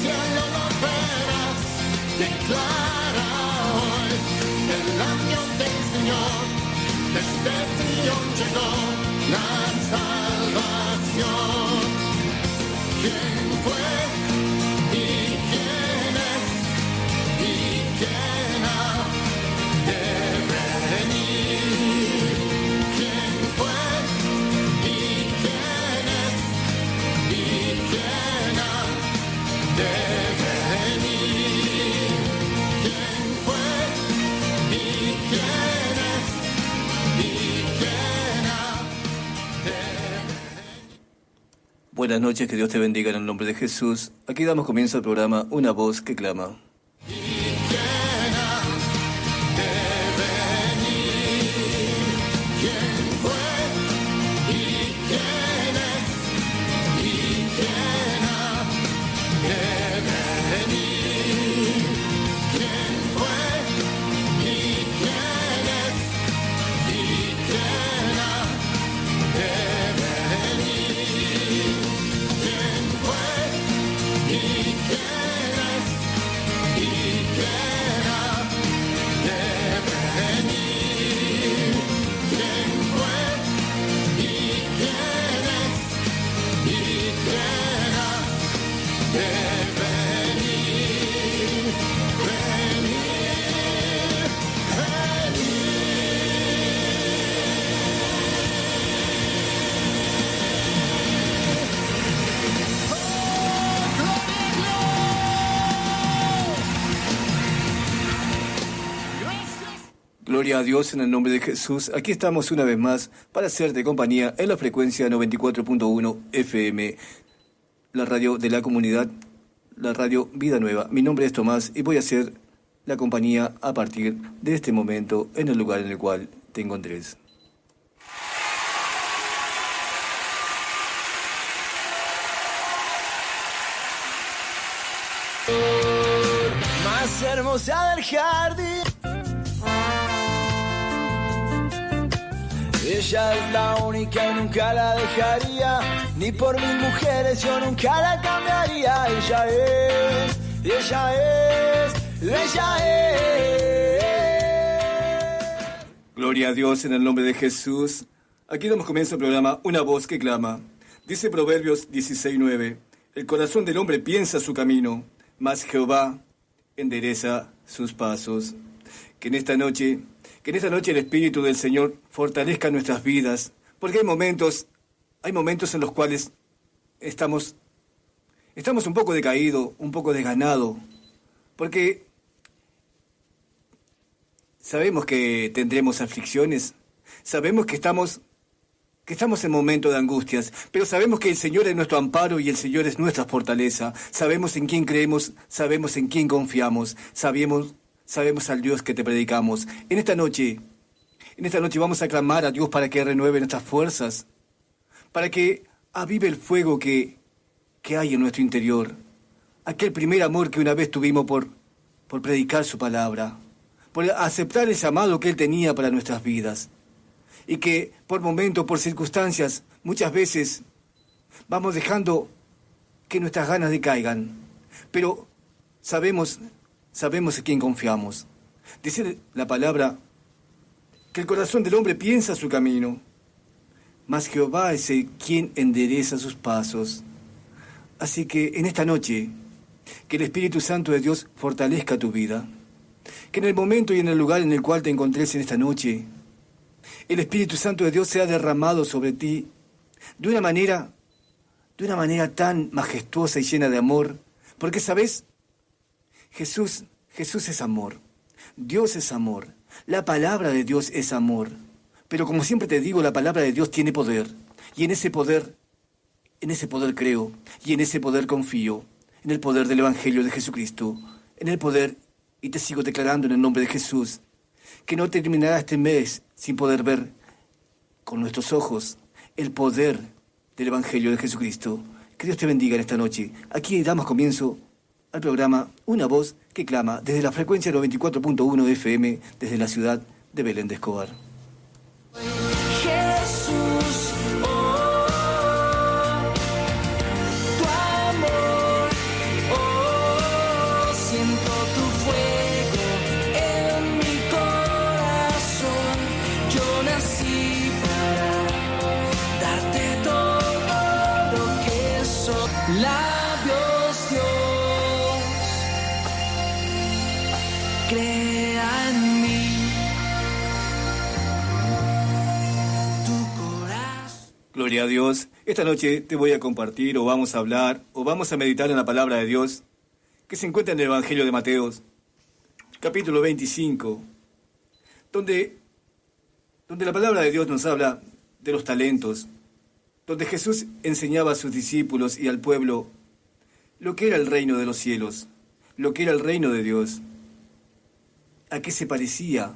cielo lo verás, declara hoy el año del Señor, desde Sion llegó la salvación. ¿Quién fue y quién es y quién ha de venir? ¿Quién fue y quién es y quién ha de venir? ¿Quién fue y quién es y quién ha de venir? Buenas noches, que Dios te bendiga en el nombre de Jesús. Aquí damos comienzo al programa Una Voz que Clama. Gloria a Dios en el nombre de Jesús. Aquí estamos una vez más para hacerte compañía en la frecuencia 94.1 FM, la radio de la comunidad, la radio Vida Nueva. Mi nombre es Tomás y voy a hacer la compañía a partir de este momento en el lugar en el cual te encontres. Más hermosa del jardín. Ella es la única y nunca la dejaría, ni por mil mujeres yo nunca la cambiaría. Ella es, ella es, ella es. Gloria a Dios en el nombre de Jesús. Aquí damos comienzo al programa Una Voz que Clama. Dice Proverbios 16:9, el corazón del hombre piensa su camino, mas Jehová endereza sus pasos. Que en esta noche el Espíritu del Señor fortalezca nuestras vidas, porque hay momentos en los cuales estamos un poco decaídos, un poco desganados, porque sabemos que tendremos aflicciones, sabemos que estamos en momentos de angustias, pero sabemos que el Señor es nuestro amparo y el Señor es nuestra fortaleza. Sabemos en quién creemos, sabemos en quién confiamos, sabemos al Dios que te predicamos. En esta noche vamos a clamar a Dios para que renueve nuestras fuerzas, para que avive el fuego que hay en nuestro interior, aquel primer amor que una vez tuvimos por predicar su palabra, por aceptar el llamado que Él tenía para nuestras vidas, y que por momentos, por circunstancias, muchas veces vamos dejando que nuestras ganas decaigan, pero sabemos en quién confiamos. Dice la palabra que el corazón del hombre piensa su camino, mas Jehová es el quien endereza sus pasos. Así que en esta noche, que el Espíritu Santo de Dios fortalezca tu vida, que en el momento y en el lugar en el cual te encontres en esta noche, el Espíritu Santo de Dios sea derramado sobre ti de una manera tan majestuosa y llena de amor, porque sabes, Jesús es amor, Dios es amor, la palabra de Dios es amor, pero como siempre te digo, la palabra de Dios tiene poder, y en ese poder creo, y en ese poder confío, en el poder del Evangelio de Jesucristo, en el poder, y te sigo declarando en el nombre de Jesús, que no terminará este mes sin poder ver con nuestros ojos el poder del Evangelio de Jesucristo. Que Dios te bendiga en esta noche. Aquí damos comienzo al programa Una Voz que Clama, desde la frecuencia 94.1 FM, desde la ciudad de Belén de Escobar. Jesús, oh, tu amor, oh. nací para darte todo lo que soy. Labios, Dios, crea en mí tu corazón. Gloria a Dios. Esta noche te voy a compartir o vamos a hablar o vamos a meditar en la palabra de Dios que se encuentra en el Evangelio de Mateo, capítulo 25, donde la palabra de Dios nos habla de los talentos, donde Jesús enseñaba a sus discípulos y al pueblo lo que era el reino de los cielos, lo que era el reino de Dios, a qué se parecía,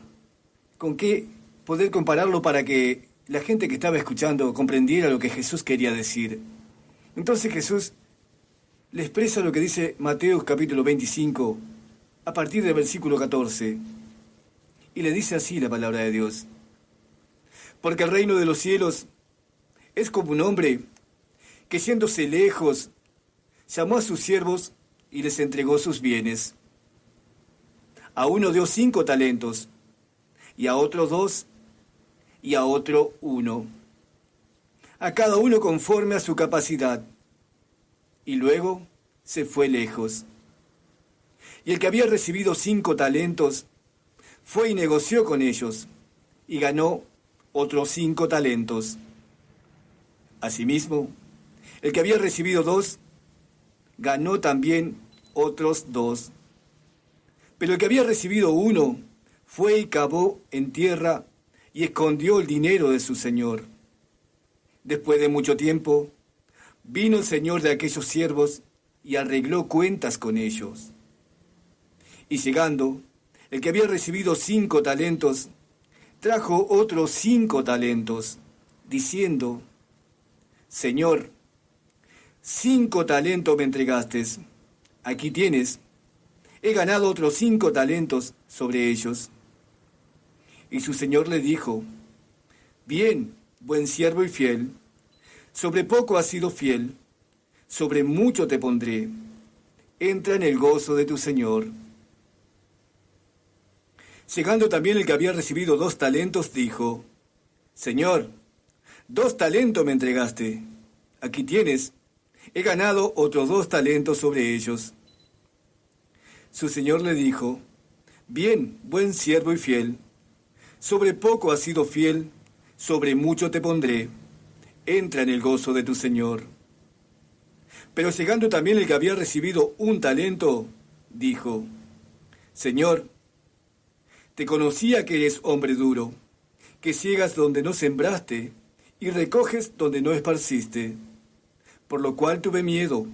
con qué poder compararlo para que la gente que estaba escuchando comprendiera lo que Jesús quería decir. Entonces Jesús le expresa lo que dice Mateo capítulo 25, a partir del versículo 14, y le dice así la palabra de Dios. Porque el reino de los cielos es como un hombre que, yéndose lejos, llamó a sus siervos y les entregó sus bienes. A uno dio 5 talentos, y a otro 2, y a otro 1, a cada uno conforme a su capacidad. Y luego se fue lejos. Y el que había recibido 5 talentos fue y negoció con ellos, y ganó otros 5 talentos. Asimismo, el que había recibido 2, ganó también otros 2. Pero el que había recibido 1, fue y cavó en tierra y escondió el dinero de su señor. Después de mucho tiempo, vino el señor de aquellos siervos y arregló cuentas con ellos. Y llegando, el que había recibido 5 talentos, trajo otros 5 talentos, diciendo: Señor, 5 talentos me entregaste, aquí tienes, he ganado otros 5 talentos sobre ellos. Y su señor le dijo: Bien, buen siervo y fiel, sobre poco has sido fiel, sobre mucho te pondré, entra en el gozo de tu señor. Llegando también el que había recibido 2 talentos, dijo: Señor, 2 talentos me entregaste, aquí tienes, he ganado otros 2 talentos sobre ellos. Su señor le dijo: Bien, buen siervo y fiel, sobre poco has sido fiel, sobre mucho te pondré, entra en el gozo de tu señor. Pero llegando también el que había recibido 1 talento, dijo: Señor, te conocía que eres hombre duro, que ciegas donde no sembraste y recoges donde no esparciste. Por lo cual tuve miedo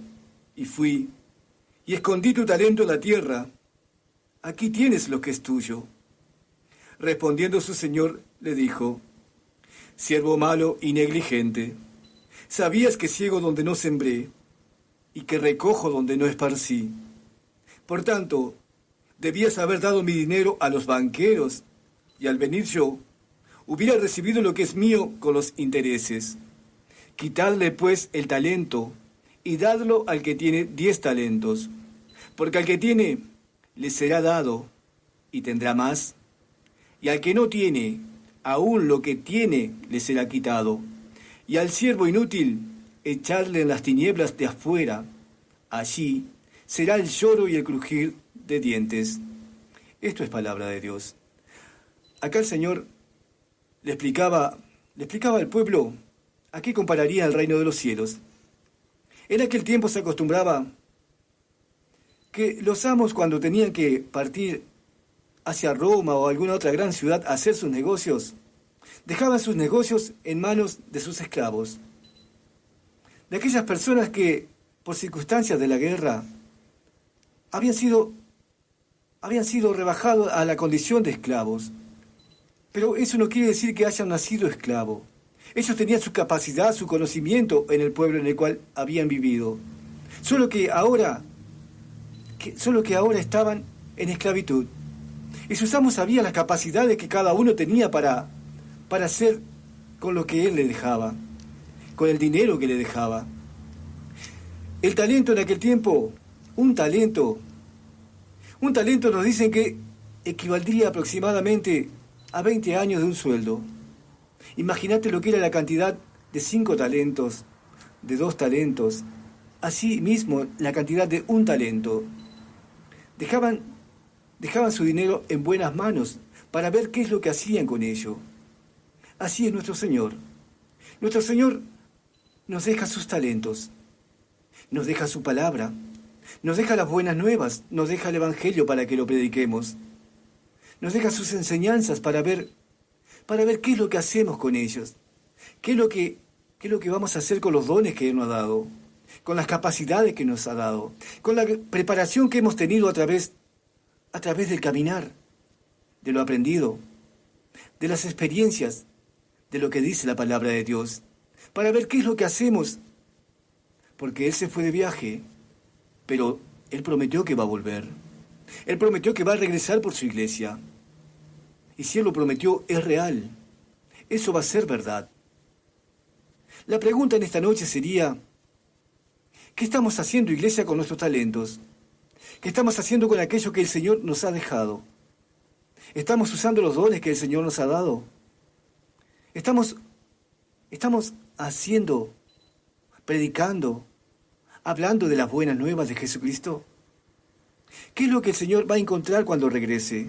y fui y escondí tu talento en la tierra. Aquí tienes lo que es tuyo. Respondiendo su señor le dijo: Siervo malo y negligente, sabías que ciego donde no sembré y que recojo donde no esparcí. Por tanto, debías haber dado mi dinero a los banqueros, y al venir yo, hubiera recibido lo que es mío con los intereses. Quitadle pues el talento, y dadlo al que tiene 10 talentos, porque al que tiene, le será dado, y tendrá más, y al que no tiene, aún lo que tiene le será quitado. Y al siervo inútil, echarle en las tinieblas de afuera, allí será el lloro y el crujir de dientes. Esto es palabra de Dios. Acá el Señor le explicaba al pueblo a qué compararía el reino de los cielos. En aquel tiempo se acostumbraba que los amos, cuando tenían que partir hacia Roma o alguna otra gran ciudad a hacer sus negocios, dejaban sus negocios en manos de sus esclavos, de aquellas personas que, por circunstancias de la guerra, habían sido rebajados a la condición de esclavos. Pero eso no quiere decir que hayan nacido esclavos. Ellos tenían su capacidad, su conocimiento en el pueblo en el cual habían vivido. Solo que ahora estaban en esclavitud. Y sus amos sabían las capacidades que cada uno tenía para hacer con lo que él le dejaba, con el dinero que le dejaba. El talento en aquel tiempo, un talento nos dicen que equivaldría aproximadamente a 20 años de un sueldo. Imagínate lo que era la cantidad de 5 talentos, de 2 talentos, así mismo la cantidad de 1 talento. Dejaban su dinero en buenas manos para ver qué es lo que hacían con ello. Así es nuestro Señor. Nuestro Señor nos deja sus talentos, nos deja su palabra, nos deja las buenas nuevas, nos deja el Evangelio para que lo prediquemos, nos deja sus enseñanzas para ver qué es lo que hacemos con ellos, qué es lo que vamos a hacer con los dones que Él nos ha dado, con las capacidades que nos ha dado, con la preparación que hemos tenido a través del caminar, de lo aprendido, de las experiencias, de lo que dice la palabra de Dios, para ver qué es lo que hacemos, porque Él se fue de viaje, pero Él prometió que va a volver. Él prometió que va a regresar por su iglesia. Y si Él lo prometió, es real. Eso va a ser verdad. La pregunta en esta noche sería, ¿qué estamos haciendo, iglesia, con nuestros talentos? ¿Qué estamos haciendo con aquello que el Señor nos ha dejado? ¿Estamos usando los dones que el Señor nos ha dado? ¿Estamos haciendo, predicando, hablando de las buenas nuevas de Jesucristo? ¿Qué es lo que el Señor va a encontrar cuando regrese?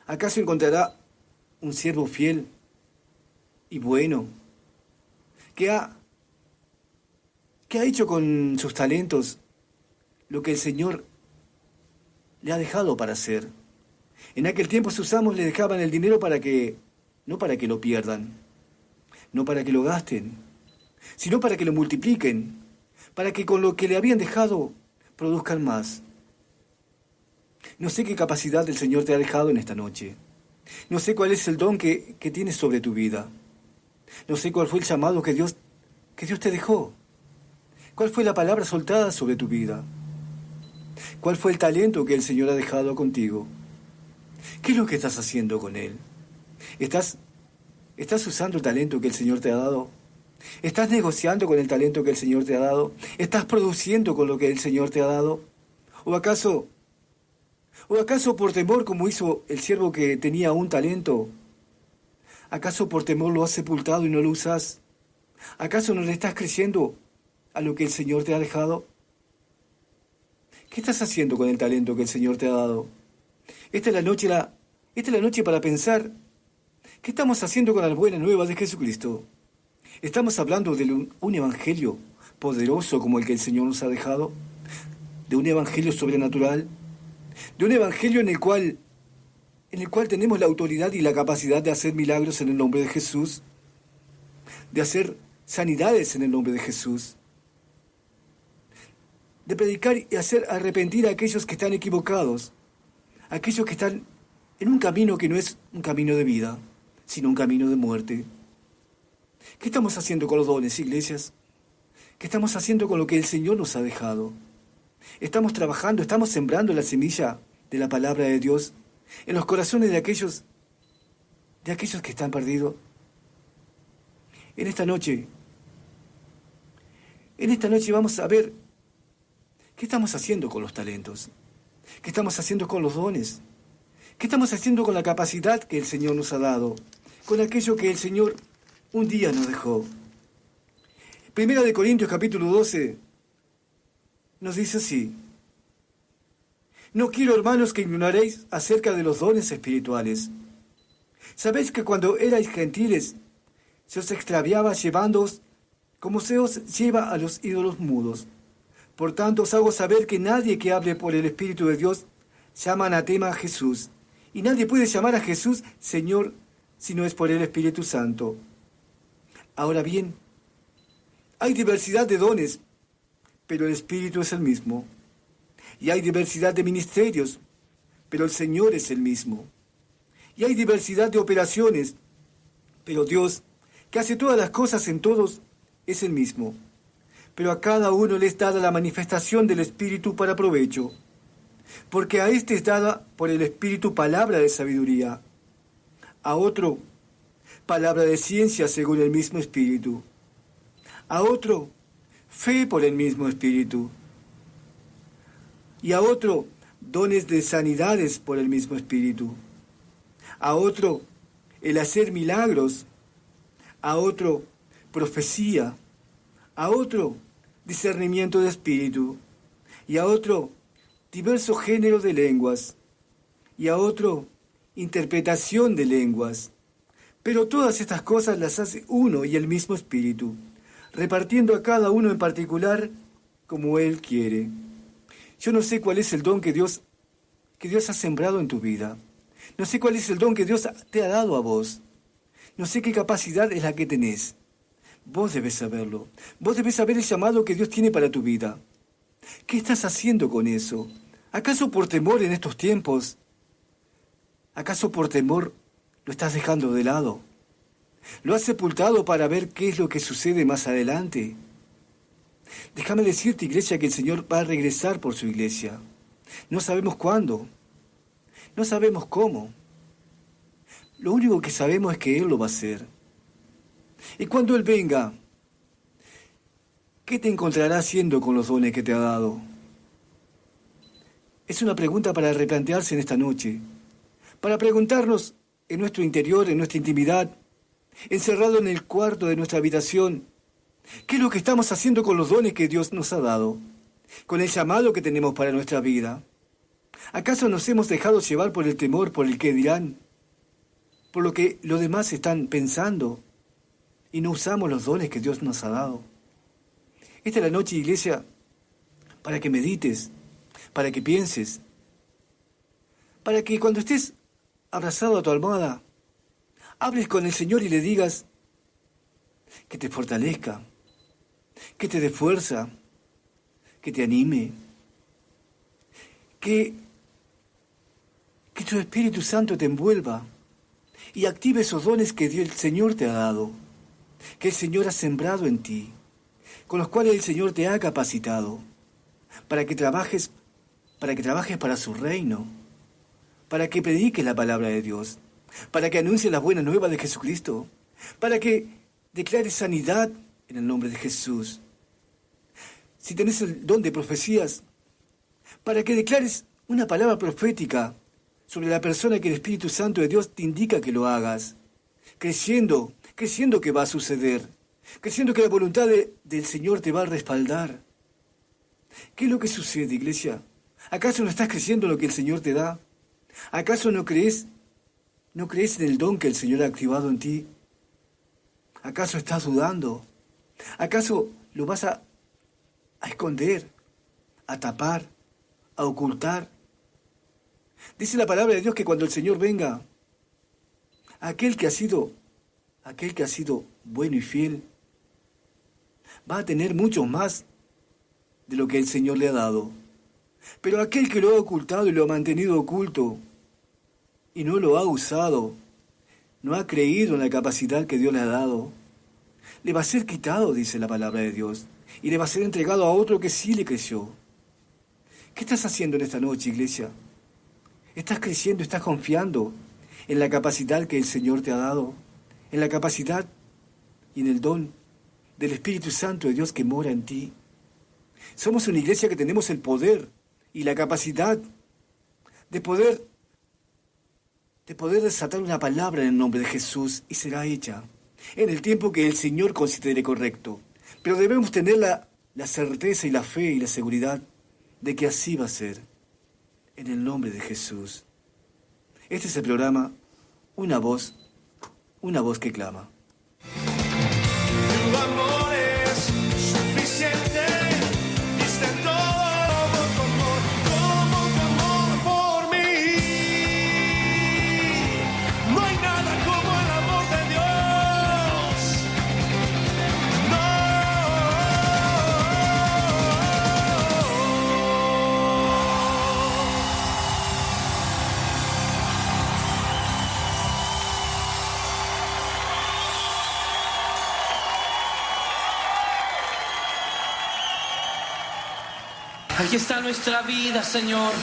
¿Acaso encontrará un siervo fiel y bueno que ha hecho con sus talentos lo que el Señor le ha dejado para hacer? En aquel tiempo sus amos le dejaban el dinero no para que lo pierdan, no para que lo gasten, sino para que lo multipliquen, para que con lo que le habían dejado produzcan más. No sé qué capacidad el Señor te ha dejado en esta noche. No sé cuál es el don que tienes sobre tu vida. No sé cuál fue el llamado que Dios te dejó. ¿Cuál fue la palabra soltada sobre tu vida? ¿Cuál fue el talento que el Señor ha dejado contigo? ¿Qué es lo que estás haciendo con él? ¿Estás usando el talento que el Señor te ha dado? ¿Estás negociando con el talento que el Señor te ha dado? ¿Estás produciendo con lo que el Señor te ha dado? ¿O acaso por temor, como hizo el siervo que tenía un talento? ¿Acaso por temor lo has sepultado y no lo usas? ¿Acaso no le estás creciendo a lo que el Señor te ha dejado? ¿Qué estás haciendo con el talento que el Señor te ha dado? Esta es la noche para pensar, ¿qué estamos haciendo con las buenas nuevas de Jesucristo? ¿Estamos hablando de un evangelio poderoso como el que el Señor nos ha dejado? ¿De un evangelio sobrenatural? ¿De un evangelio en el cual tenemos la autoridad y la capacidad de hacer milagros en el nombre de Jesús? ¿De hacer sanidades en el nombre de Jesús? ¿De predicar y hacer arrepentir a aquellos que están equivocados? Aquellos que están en un camino que no es un camino de vida, sino un camino de muerte. ¿Qué estamos haciendo con los dones, iglesias? ¿Qué estamos haciendo con lo que el Señor nos ha dejado? Estamos trabajando, estamos sembrando la semilla de la palabra de Dios en los corazones de aquellos que están perdidos. En esta noche vamos a ver qué estamos haciendo con los talentos, qué estamos haciendo con los dones, qué estamos haciendo con la capacidad que el Señor nos ha dado, con aquello que el Señor un día nos dejó. Primera de Corintios capítulo 12 nos dice así: no quiero, hermanos, que ignoréis acerca de los dones espirituales. Sabéis que cuando erais gentiles, se os extraviaba llevándoos como se os lleva a los ídolos mudos. Por tanto, os hago saber que nadie que hable por el Espíritu de Dios llama anatema a Jesús, y nadie puede llamar a Jesús Señor si no es por el Espíritu Santo. Ahora bien, hay diversidad de dones, pero el Espíritu es el mismo. Y hay diversidad de ministerios, pero el Señor es el mismo. Y hay diversidad de operaciones, pero Dios, que hace todas las cosas en todos, es el mismo. Pero a cada uno le es dada la manifestación del Espíritu para provecho, porque a éste es dada por el Espíritu palabra de sabiduría, a otro palabra de ciencia según el mismo Espíritu, a otro fe por el mismo Espíritu, y a otro dones de sanidades por el mismo Espíritu, a otro el hacer milagros, a otro profecía, a otro discernimiento de espíritu, y a otro diversos géneros de lenguas, y a otro interpretación de lenguas. Pero todas estas cosas las hace uno y el mismo espíritu, repartiendo a cada uno en particular como Él quiere. Yo no sé cuál es el don que Dios ha sembrado en tu vida. No sé cuál es el don que Dios te ha dado a vos. No sé qué capacidad es la que tenés. Vos debes saberlo. Vos debes saber el llamado que Dios tiene para tu vida. ¿Qué estás haciendo con eso? ¿Acaso por temor en estos tiempos? ¿Acaso por temor lo estás dejando de lado? ¿Lo has sepultado para ver qué es lo que sucede más adelante? Déjame decirte, iglesia, que el Señor va a regresar por su iglesia. No sabemos cuándo. No sabemos cómo. Lo único que sabemos es que Él lo va a hacer. Y cuando Él venga, ¿qué te encontrará haciendo con los dones que te ha dado? Es una pregunta para replantearse en esta noche. Para preguntarnos en nuestro interior, en nuestra intimidad, encerrado en el cuarto de nuestra habitación, ¿qué es lo que estamos haciendo con los dones que Dios nos ha dado? Con el llamado que tenemos para nuestra vida. ¿Acaso nos hemos dejado llevar por el temor, por el que dirán? Por lo que los demás están pensando y no usamos los dones que Dios nos ha dado. Esta es la noche, iglesia, para que medites, para que pienses, para que cuando estés abrazado a tu almohada, hables con el Señor y le digas que te fortalezca, que te dé fuerza, que te anime, que tu Espíritu Santo te envuelva y active esos dones que el Señor te ha dado, que el Señor ha sembrado en ti, con los cuales el Señor te ha capacitado, para que trabajes para su reino, para que prediques la palabra de Dios, para que anuncies las buenas nuevas de Jesucristo, para que declares sanidad en el nombre de Jesús. Si tenés el don de profecías, para que declares una palabra profética sobre la persona que el Espíritu Santo de Dios te indica que lo hagas, creyendo que va a suceder, creyendo que la voluntad del Señor te va a respaldar. ¿Qué es lo que sucede, iglesia? ¿Acaso no estás creyendo en lo que el Señor te da? ¿Acaso no crees en el don que el Señor ha activado en ti? ¿Acaso estás dudando? ¿Acaso lo vas a esconder, a tapar, a ocultar? Dice la palabra de Dios que cuando el Señor venga, aquel que ha sido bueno y fiel, va a tener mucho más de lo que el Señor le ha dado. Pero aquel que lo ha ocultado y lo ha mantenido oculto y no lo ha usado, no ha creído en la capacidad que Dios le ha dado, le va a ser quitado, dice la palabra de Dios, y le va a ser entregado a otro que sí le creyó. ¿Qué estás haciendo en esta noche, iglesia? ¿Estás creyendo, estás confiando en la capacidad que el Señor te ha dado? En la capacidad y en el don del Espíritu Santo de Dios que mora en ti. Somos una iglesia que tenemos el poder y la capacidad de poder desatar una palabra en el nombre de Jesús y será hecha en el tiempo que el Señor considere correcto. Pero debemos tener la certeza y la fe y la seguridad de que así va a ser, en el nombre de Jesús. Este es el programa Una voz que clama. Tu amor es suficiente, diste todo como tu amor por mí. No hay nada como el amor de Dios. Aquí está nuestra vida, Señor.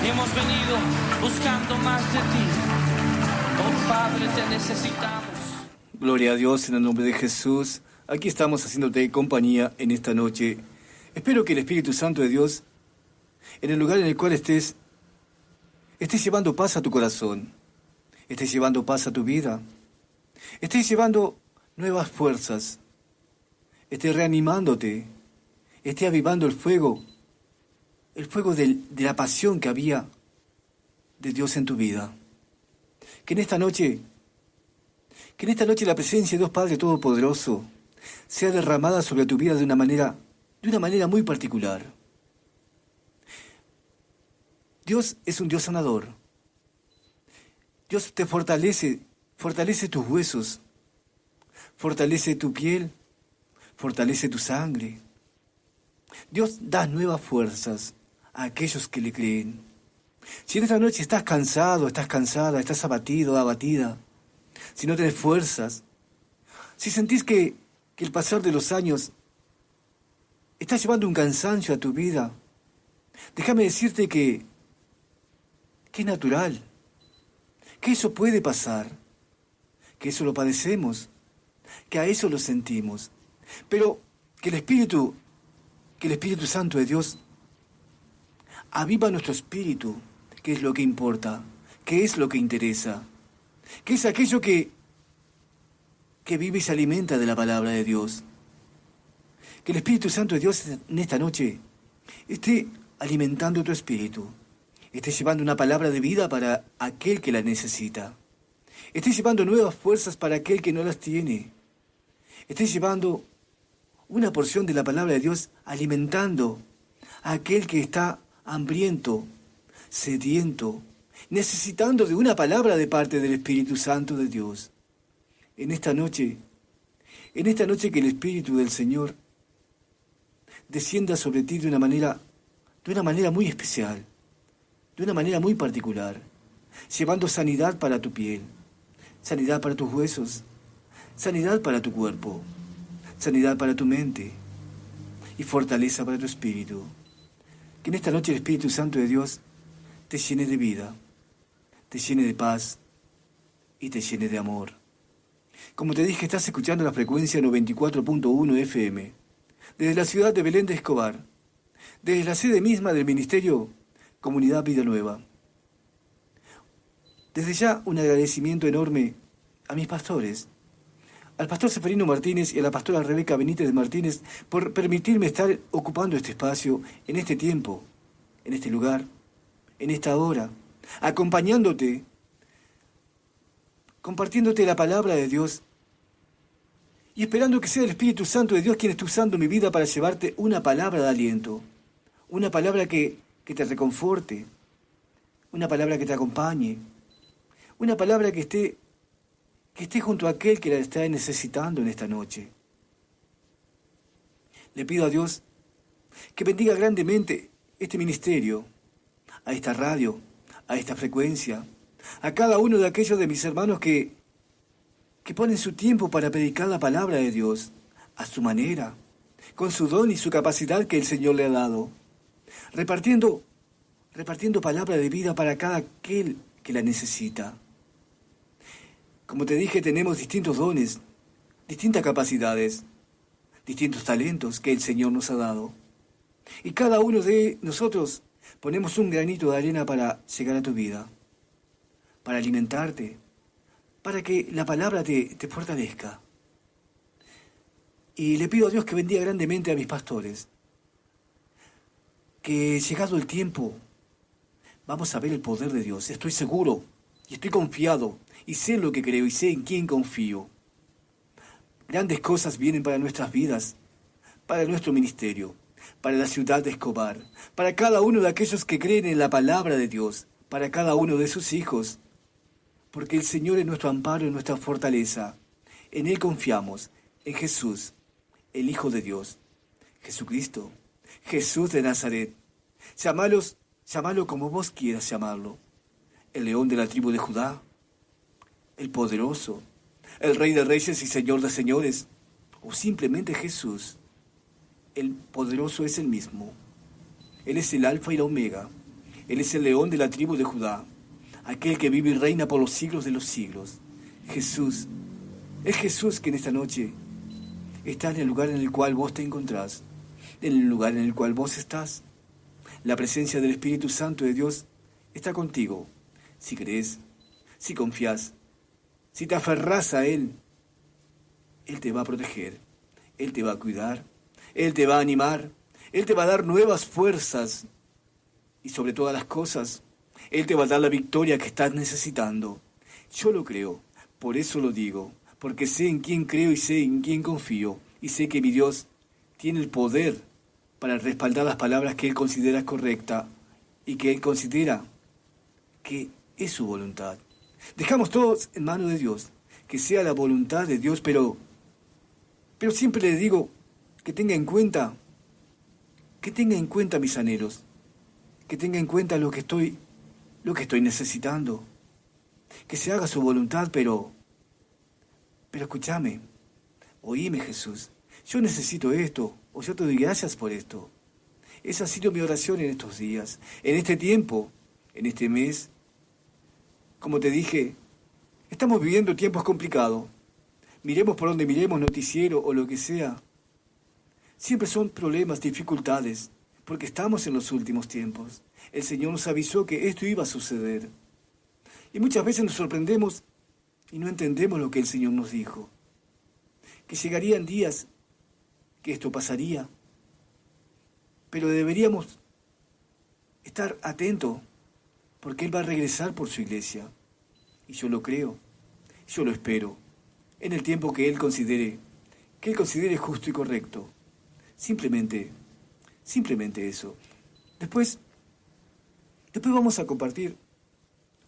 Y hemos venido buscando más de ti. Oh Padre, te necesitamos. Gloria a Dios en el nombre de Jesús. Aquí estamos haciéndote compañía en esta noche. Espero que el Espíritu Santo de Dios, en el lugar en el cual estés estés llevando paz a tu corazón, estés llevando paz a tu vida, estés llevando nuevas fuerzas, estés reanimándote, estés avivando el fuego de la pasión que había de Dios en tu vida. Que en esta noche la presencia de Dios Padre Todopoderoso sea derramada sobre tu vida de una manera muy particular. Dios es un Dios sanador. Dios te fortalece tus huesos, fortalece tu piel, fortalece tu sangre. Dios da nuevas fuerzas a aquellos que le creen. Si en esta noche estás cansado, estás cansada, estás abatido, abatida, si no tienes fuerzas, si sentís que el pasar de los años está llevando un cansancio a tu vida, déjame decirte que es natural, que eso puede pasar, que eso lo padecemos, que a eso lo sentimos, pero que el Espíritu Santo de Dios aviva nuestro espíritu, que es lo que importa, que es lo que interesa, que es aquello que vive y se alimenta de la palabra de Dios. Que el Espíritu Santo de Dios en esta noche esté alimentando tu espíritu, esté llevando una palabra de vida para aquel que la necesita, esté llevando nuevas fuerzas para aquel que no las tiene, esté llevando una porción de la palabra de Dios alimentando a aquel que está hambriento, sediento, necesitando de una palabra de parte del Espíritu Santo de Dios. En esta noche que el Espíritu del Señor descienda sobre ti de una manera muy especial, de una manera muy particular, llevando sanidad para tu piel, sanidad para tus huesos, sanidad para tu cuerpo, sanidad para tu mente y fortaleza para tu espíritu. Que en esta noche el Espíritu Santo de Dios te llene de vida, te llene de paz y te llene de amor. Como te dije, estás escuchando la frecuencia 94.1 FM, desde la ciudad de Belén de Escobar, desde la sede misma del Ministerio Comunidad Vida Nueva. Desde ya un agradecimiento enorme a mis pastores, al pastor Seferino Martínez y a la pastora Rebeca Benítez Martínez por permitirme estar ocupando este espacio en este tiempo, en este lugar, en esta hora, acompañándote, compartiéndote la palabra de Dios y esperando que sea el Espíritu Santo de Dios quien esté usando mi vida para llevarte una palabra de aliento, una palabra que te reconforte, una palabra que te acompañe, una palabra que esté junto a aquel que la está necesitando en esta noche. Le pido a Dios que bendiga grandemente este ministerio, a esta radio, a esta frecuencia, a cada uno de aquellos de mis hermanos que ponen su tiempo para predicar la palabra de Dios, a su manera, con su don y su capacidad que el Señor le ha dado, repartiendo palabra de vida para cada aquel que la necesita. Como te dije, tenemos distintos dones, distintas capacidades, distintos talentos que el Señor nos ha dado. Y cada uno de nosotros ponemos un granito de arena para llegar a tu vida, para alimentarte, para que la palabra te fortalezca. Y le pido a Dios que bendiga grandemente a mis pastores, que llegado el tiempo vamos a ver el poder de Dios. Estoy seguro y estoy confiado y sé lo que creo y sé en quién confío. Grandes cosas vienen para nuestras vidas, para nuestro ministerio, para la ciudad de Escobar, para cada uno de aquellos que creen en la palabra de Dios, para cada uno de sus hijos. Porque el Señor es nuestro amparo y nuestra fortaleza. En Él confiamos, en Jesús, el Hijo de Dios, Jesucristo, Jesús de Nazaret. Llámalo como vos quieras llamarlo. El león de la tribu de Judá, el poderoso, el Rey de Reyes y Señor de Señores, o simplemente Jesús. El poderoso es el mismo. Él es el Alfa y la Omega. Él es el león de la tribu de Judá, aquel que vive y reina por los siglos de los siglos. Jesús, es Jesús que en esta noche está en el lugar en el cual vos te encontrás, en el lugar en el cual vos estás. La presencia del Espíritu Santo de Dios está contigo. si crees, si confías, si te aferrás a Él, Él te va a proteger, Él te va a cuidar, Él te va a animar, Él te va a dar nuevas fuerzas y sobre todas las cosas, Él te va a dar la victoria que estás necesitando. Yo lo creo, por eso lo digo, porque sé en quién creo y sé en quién confío, y sé que mi Dios tiene el poder para respaldar las palabras que Él considera correctas y que Él considera que es su voluntad. Dejamos todos en manos de Dios, que sea la voluntad de Dios, pero siempre le digo que tenga en cuenta mis anhelos, que tenga en cuenta lo que estoy necesitando, que se haga su voluntad, pero escúchame, oíme Jesús, yo necesito esto, o yo te doy gracias por esto. Esa ha sido mi oración en estos días, en este tiempo, en este mes. Como te dije, estamos viviendo tiempos complicados. Miremos por donde miremos, noticiero o lo que sea. Siempre son problemas, dificultades, porque estamos en los últimos tiempos. El Señor nos avisó que esto iba a suceder. Y muchas veces nos sorprendemos y no entendemos lo que el Señor nos dijo. Que llegarían días que esto pasaría. Pero deberíamos estar atentos, porque Él va a regresar por su iglesia. Y yo lo creo, yo lo espero, en el tiempo que Él considere justo y correcto. Simplemente eso. Después vamos a compartir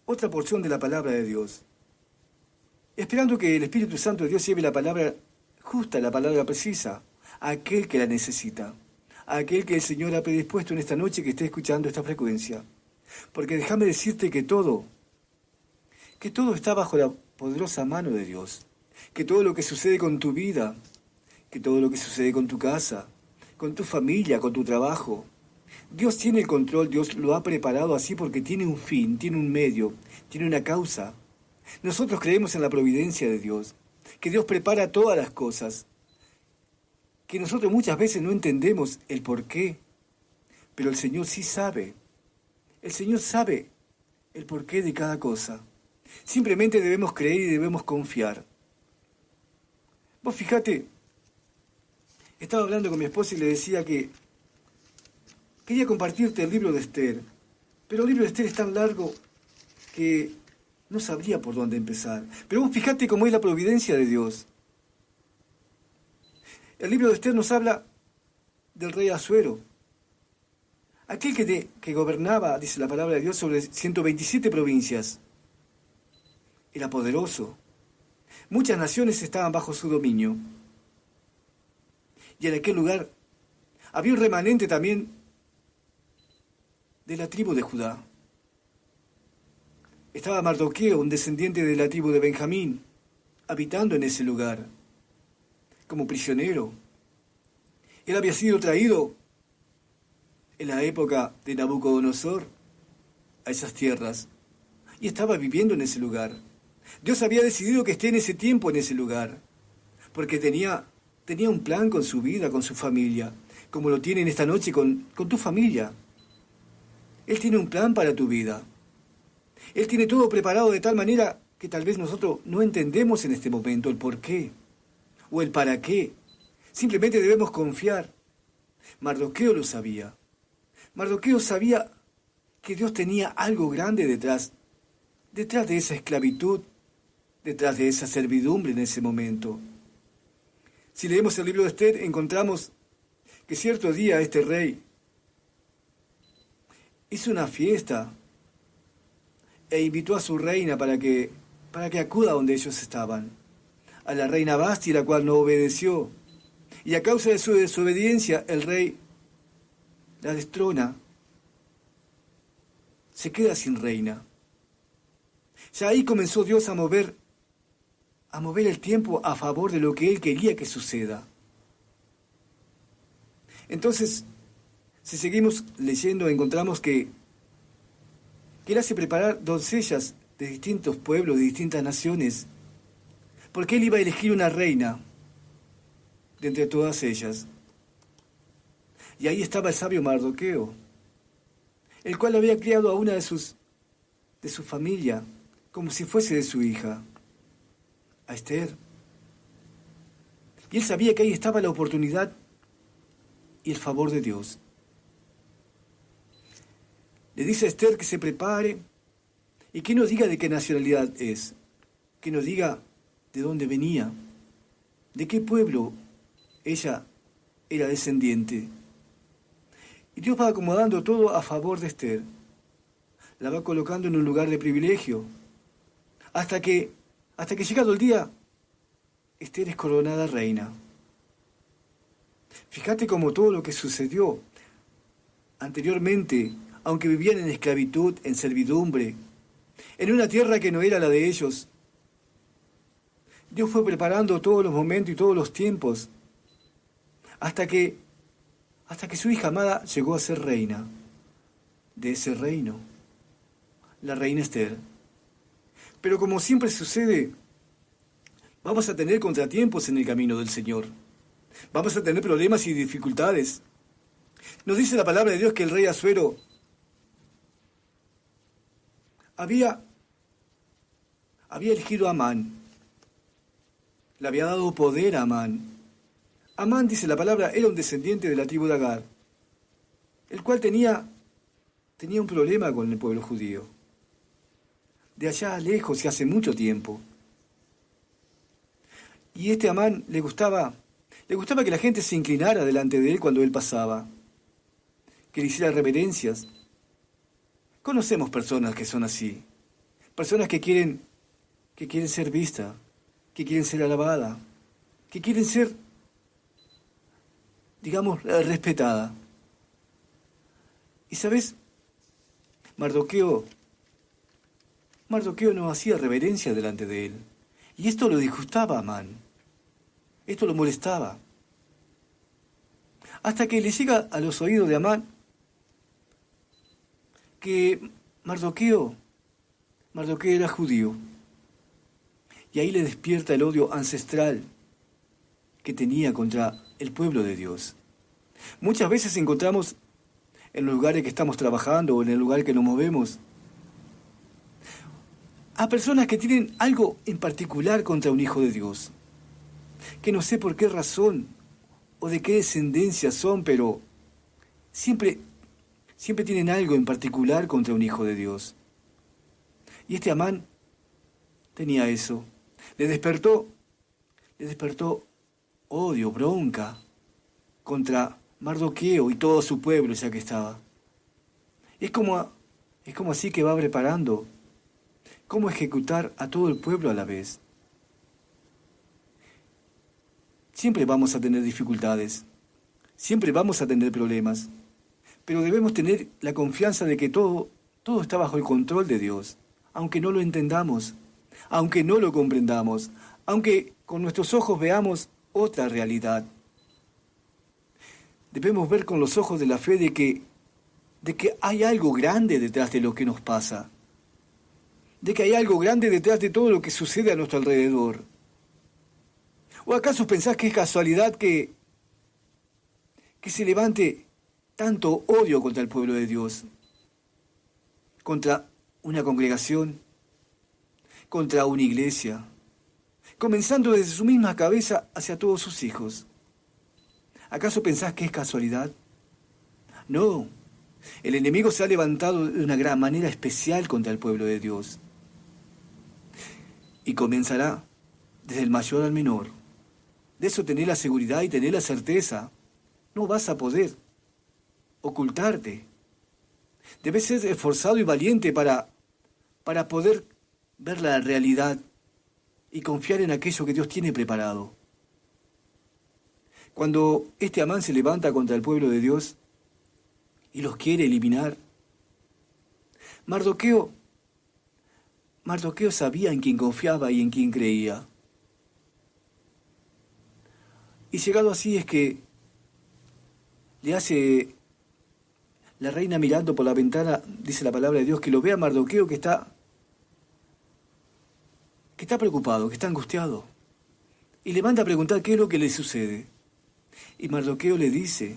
otra porción de la palabra de Dios, esperando que el Espíritu Santo de Dios lleve la palabra justa, la palabra precisa, a aquel que la necesita, a aquel que el Señor ha predispuesto en esta noche que esté escuchando esta frecuencia. Porque déjame decirte que todo está bajo la poderosa mano de Dios, que todo lo que sucede con tu vida, que todo lo que sucede con tu casa, con tu familia, con tu trabajo, Dios tiene el control, Dios lo ha preparado así porque tiene un fin, tiene un medio, tiene una causa. Nosotros creemos en la providencia de Dios, que Dios prepara todas las cosas, que nosotros muchas veces no entendemos el por qué, pero el Señor sí sabe. El Señor sabe el porqué de cada cosa. Simplemente debemos creer y debemos confiar. Vos fíjate, estaba hablando con mi esposa y le decía que quería compartirte el libro de Esther, pero el libro de Esther es tan largo que no sabría por dónde empezar. Pero vos fíjate cómo es la providencia de Dios. El libro de Esther nos habla del rey Asuero, aquel que gobernaba, dice la palabra de Dios, sobre 127 provincias. Era poderoso. Muchas naciones estaban bajo su dominio. Y en aquel lugar había un remanente también de la tribu de Judá. Estaba Mardoqueo, un descendiente de la tribu de Benjamín, habitando en ese lugar, como prisionero. Él había sido traído en la época de Nabucodonosor a esas tierras y estaba viviendo en ese lugar. Dios había decidido que esté en ese tiempo en ese lugar, porque tenía un plan con su vida, con su familia, como lo tiene en esta noche con tu familia. Él tiene un plan para tu vida. Él tiene todo preparado de tal manera que tal vez nosotros no entendemos en este momento el por qué o el para qué. Simplemente debemos confiar. Mardoqueo lo sabía. Mardoqueo sabía que Dios tenía algo grande detrás de esa esclavitud, detrás de esa servidumbre en ese momento. Si leemos el libro de Esther, encontramos que cierto día este rey hizo una fiesta e invitó a su reina para que acuda donde ellos estaban, a la reina Basti, la cual no obedeció. Y a causa de su desobediencia, el rey la destrona. Se queda sin reina. Ya ahí comenzó Dios a mover el tiempo a favor de lo que Él quería que suceda. Entonces, si seguimos leyendo, encontramos que Él hace preparar doncellas de distintos pueblos, de distintas naciones, porque Él iba a elegir una reina de entre todas ellas. Y ahí estaba el sabio Mardoqueo, el cual había criado a una de sus de su familia, como si fuese de su hija, a Esther. Y él sabía que ahí estaba la oportunidad y el favor de Dios. Le dice a Esther que se prepare y que no diga de qué nacionalidad es, que no diga de dónde venía, de qué pueblo ella era descendiente. Y Dios va acomodando todo a favor de Esther. La va colocando en un lugar de privilegio. Hasta que llegado el día, Esther es coronada reina. Fíjate cómo todo lo que sucedió anteriormente, aunque vivían en esclavitud, en servidumbre, en una tierra que no era la de ellos, Dios fue preparando todos los momentos y todos los tiempos hasta que su hija amada llegó a ser reina de ese reino, la reina Esther. Pero como siempre sucede, vamos a tener contratiempos en el camino del Señor. Vamos a tener problemas y dificultades. Nos dice la palabra de Dios que el rey Asuero había elegido a Amán. Le había dado poder a Amán. Amán, dice la palabra, era un descendiente de la tribu de Agar, el cual tenía un problema con el pueblo judío. De allá lejos y hace mucho tiempo. Y este Amán le gustaba que la gente se inclinara delante de él cuando él pasaba, que le hiciera reverencias. Conocemos personas que son así, personas que quieren ser vistas, que quieren ser alabadas, que quieren ser, digamos, respetada. Y sabes, Mardoqueo no hacía reverencia delante de él. Y esto lo disgustaba a Amán. Esto lo molestaba. Hasta que le llega a los oídos de Amán que Mardoqueo era judío. Y ahí le despierta el odio ancestral que tenía contra el pueblo de Dios. Muchas veces encontramos en los lugares que estamos trabajando o en el lugar que nos movemos a personas que tienen algo en particular contra un hijo de Dios, que no sé por qué razón o de qué descendencia son, pero siempre tienen algo en particular contra un hijo de Dios. Y este Amán tenía eso. Le despertó odio, bronca contra Mardoqueo y todo su pueblo ya que estaba. Es como así que va preparando cómo ejecutar a todo el pueblo a la vez. Siempre vamos a tener dificultades, siempre vamos a tener problemas, pero debemos tener la confianza de que todo está bajo el control de Dios, aunque no lo entendamos, aunque no lo comprendamos, aunque con nuestros ojos veamos otra realidad. Debemos ver con los ojos de la fe de que hay algo grande detrás de lo que nos pasa, de que hay algo grande detrás de todo lo que sucede a nuestro alrededor. ¿O acaso pensás que es casualidad que se levante tanto odio contra el pueblo de Dios, contra una congregación, contra una iglesia, comenzando desde su misma cabeza hacia todos sus hijos? ¿Acaso pensás que es casualidad? No, el enemigo se ha levantado de una gran manera especial contra el pueblo de Dios. Y comenzará desde el mayor al menor. De eso tener la seguridad y tener la certeza. No vas a poder ocultarte. Debes ser esforzado y valiente para poder ver la realidad y confiar en aquello que Dios tiene preparado. Cuando este Amán se levanta contra el pueblo de Dios y los quiere eliminar, Mardoqueo sabía en quién confiaba y en quién creía. Y llegado así es que le hace la reina mirando por la ventana, dice la palabra de Dios, que lo ve a Mardoqueo que está preocupado, que está angustiado. Y le manda a preguntar qué es lo que le sucede. Y Mardoqueo le dice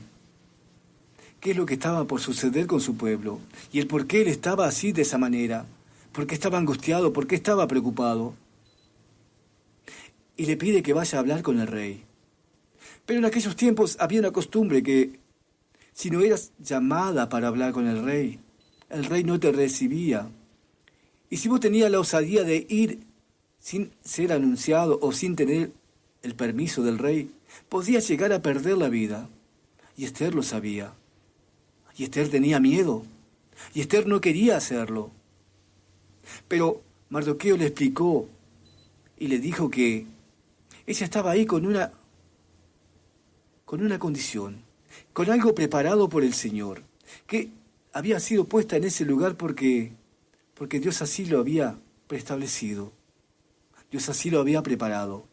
qué es lo que estaba por suceder con su pueblo y el por qué él estaba así de esa manera. porque estaba angustiado, porque estaba preocupado. Y le pide que vaya a hablar con el rey. Pero en aquellos tiempos había una costumbre que si no eras llamada para hablar con el rey no te recibía. Y si vos tenías la osadía de ir sin ser anunciado o sin tener el permiso del rey, podías llegar a perder la vida. Y Esther lo sabía. Y Esther tenía miedo. Y Esther no quería hacerlo. Pero Mardoqueo le explicó y le dijo que ella estaba ahí con una condición, con algo preparado por el Señor, que había sido puesta en ese lugar porque Dios así lo había preestablecido. Dios así lo había preparado.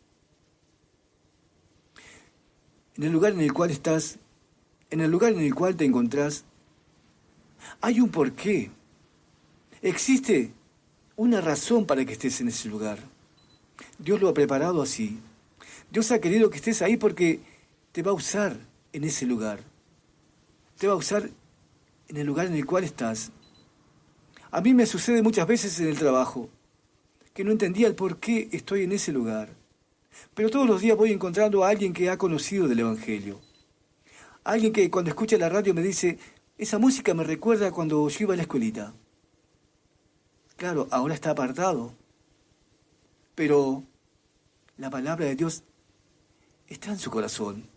En el lugar en el cual estás, en el lugar en el cual te encontrás, hay un porqué. Existe una razón para que estés en ese lugar. Dios lo ha preparado así. Dios ha querido que estés ahí porque te va a usar en ese lugar. Te va a usar en el lugar en el cual estás. A mí me sucede muchas veces en el trabajo que no entendía el por qué estoy en ese lugar. Pero todos los días voy encontrando a alguien que ha conocido del Evangelio. Alguien que cuando escucha la radio me dice, esa música me recuerda cuando yo iba a la escuelita. Claro, ahora está apartado. Pero la palabra de Dios está en su corazón.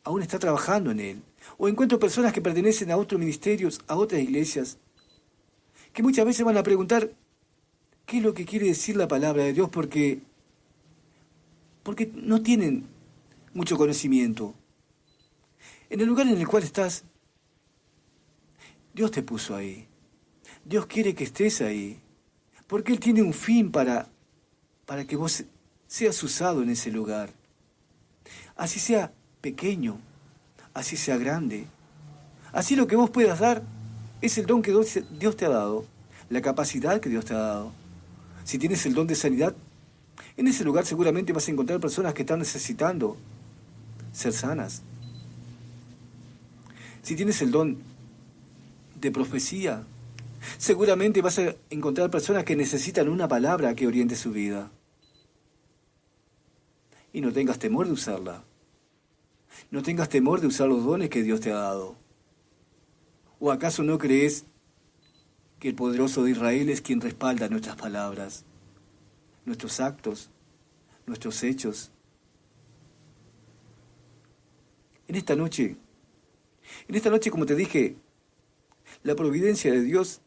Aún está trabajando en él. O encuentro personas que pertenecen a otros ministerios, a otras iglesias, que muchas veces van a preguntar qué es lo que quiere decir la palabra de Dios porque no tienen mucho conocimiento. En el lugar en el cual estás, Dios te puso ahí. Dios quiere que estés ahí. Porque Él tiene un fin para que vos seas usado en ese lugar. Así sea pequeño, así sea grande. Así lo que vos puedas dar es el don que Dios te ha dado, la capacidad que Dios te ha dado. Si tienes el don de sanidad, en ese lugar seguramente vas a encontrar personas que están necesitando ser sanas. Si tienes el don de profecía, seguramente vas a encontrar personas que necesitan una palabra que oriente su vida. Y no tengas temor de usarla. No tengas temor de usar los dones que Dios te ha dado. ¿O acaso no crees que el poderoso de Israel es quien respalda nuestras palabras, nuestros actos, nuestros hechos? En esta noche, como te dije, la providencia de Dios